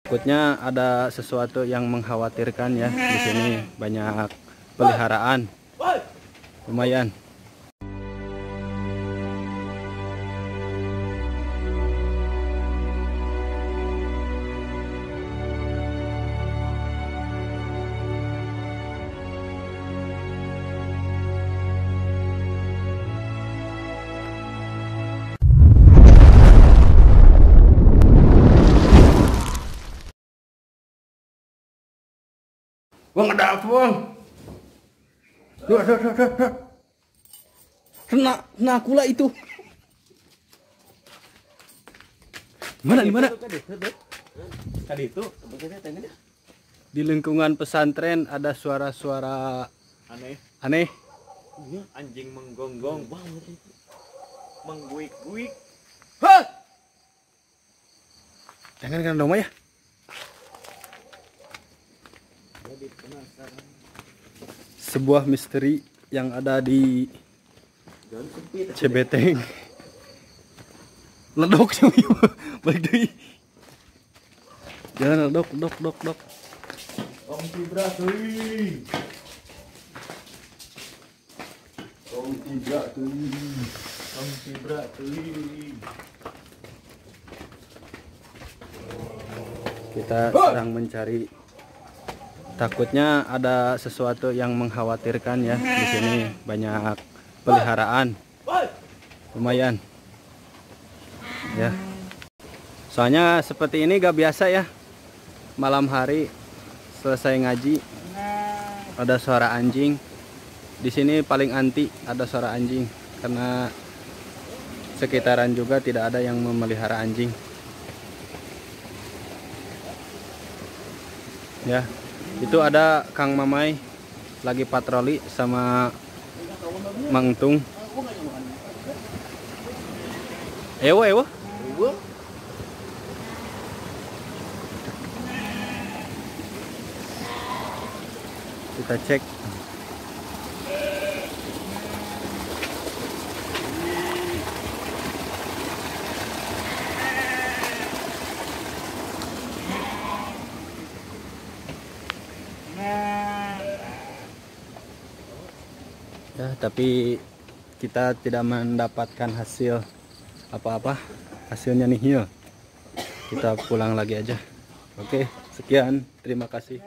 Takutnya ada sesuatu yang mengkhawatirkan ya. Di sini banyak peliharaan. Lumayan. Bang, ada apa, Bang? Duh. Kena kula itu. Mana di mana? Tadi itu Di lingkungan pesantren ada suara-suara aneh. anjing menggonggong, mengguik-guik. Jangan kena doma ya. Sebuah misteri yang ada di Cebeteng. Ledok sih, balik deui. Jangan ledok. Tong tibra teuing. Kita sedang mencari. Takutnya ada sesuatu yang mengkhawatirkan ya. Di sini banyak peliharaan. Lumayan. Ya. Soalnya seperti ini gak biasa ya. Malam hari selesai ngaji ada suara anjing. Di sini paling anti ada suara anjing karena sekitaran juga tidak ada yang memelihara anjing. Ya. Itu ada Kang Mamai lagi patroli sama Mang Tung. Ewo. Kita cek. Ya, tapi kita tidak mendapatkan hasil apa-apa. Hasilnya nihil. Kita pulang lagi aja. Oke, sekian. Terima kasih.